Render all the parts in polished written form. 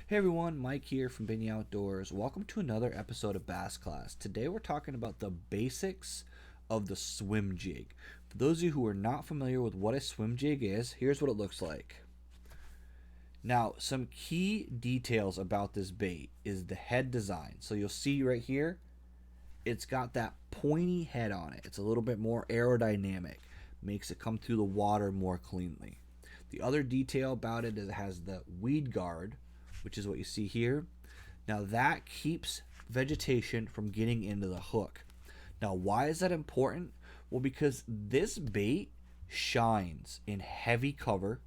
Hey everyone, Mike here from Binny Outdoors. Welcome to another episode of Bass Class. Today we're talking about the basics of the SwimJig. For those of you who are not familiar with what a SwimJig is, here's what it looks like. Now, some key details about this bait is the head design. So you'll see right here, it's got that pointy head on it. It's a little bit more aerodynamic, makes it come through the water more cleanly. The other detail about it is it has the weed guard, which is what you see here. Now that keeps vegetation from getting into the hook. Now why is that important? Well, because this bait shines in heavy cover,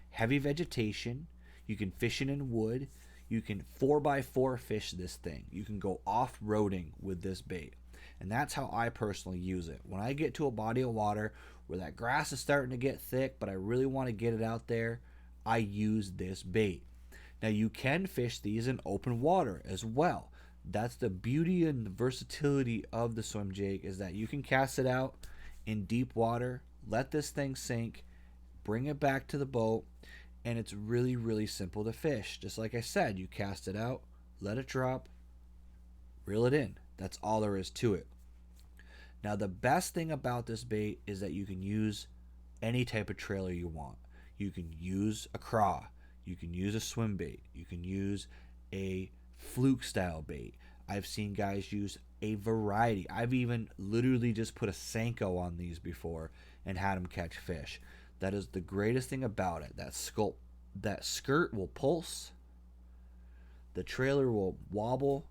heavy vegetation. You can fish it in wood. You can 4x4 fish this thing. You can go off-roading with this bait. And that's how I personally use it. When I get to a body of water where that grass is starting to get thick, but I really want to get it out there, I use this bait. Now you can fish these in open water as well. That's the beauty and the versatility of the SwimJig, is that you can cast it out in deep water, let this thing sink, bring it back to the boat, and it's really, really simple to fish. Just like I said, you cast it out, let it drop, reel it in. That's all there is to it. Now the best thing about this bait is that you can use any type of trailer you want. You can use a craw. You can use a swim bait. You can use a fluke style bait. I've seen guys use a variety. I've even literally just put a Senko on these before and had them catch fish. That is the greatest thing about it. That skirt will pulse, the trailer will wobble,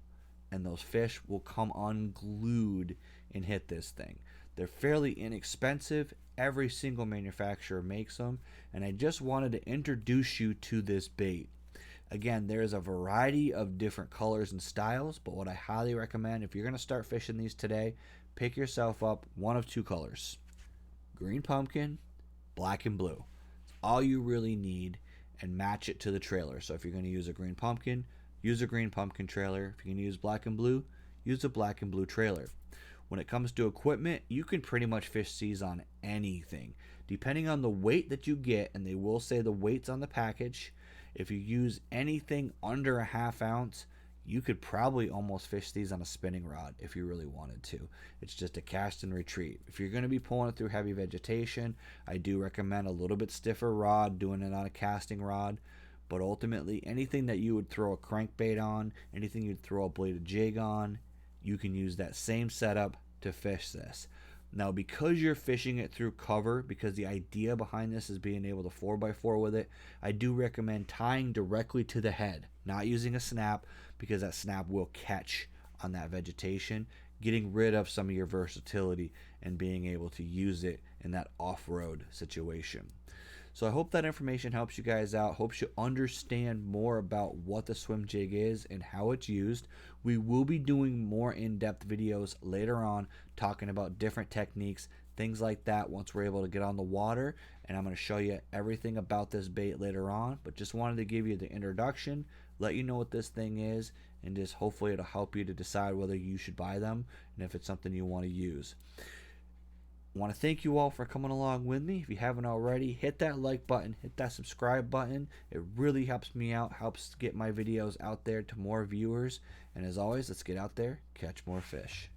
and those fish will come unglued and hit this thing. They're fairly inexpensive. Every single manufacturer makes them, and I just wanted to introduce you to this bait. Again, there is a variety of different colors and styles, but what I highly recommend, if you're going to start fishing these today, pick yourself up one of two colors: green pumpkin, black and blue. It's all you really need, and match it to the trailer. So if you're going to use a green pumpkin, use a green pumpkin trailer. If you're going to use black and blue, use a black and blue trailer. When it comes to equipment, you can pretty much fish these on anything, depending on the weight that you get, and they will say the weight's on the package. If you use anything under a ½ ounce, you could probably almost fish these on a spinning rod if you really wanted to. It's just a cast and retreat. If you're going to be pulling it through heavy vegetation, I do recommend a little bit stiffer rod, doing it on a casting rod. But ultimately, anything that you would throw a crankbait on, anything you'd throw a bladed jig on, you can use that same setup to fish this. Now, because you're fishing it through cover, because the idea behind this is being able to 4x4 with it, I do recommend tying directly to the head, not using a snap, because that snap will catch on that vegetation, getting rid of some of your versatility and being able to use it in that off-road situation. So I hope that information helps you guys out. Hope you understand more about what the SwimJig is and how it's used. We will be doing more in-depth videos later on, talking about different techniques, things like that, once we're able to get on the water. And I'm going to show you everything about this bait later on. But just wanted to give you the introduction, let you know what this thing is, and just hopefully it'll help you to decide whether you should buy them and if it's something you want to use. I want to thank you all for coming along with me. If you haven't already, hit that like button, hit that subscribe button. It really helps me out, helps get my videos out there to more viewers. And as always, let's get out there, catch more fish.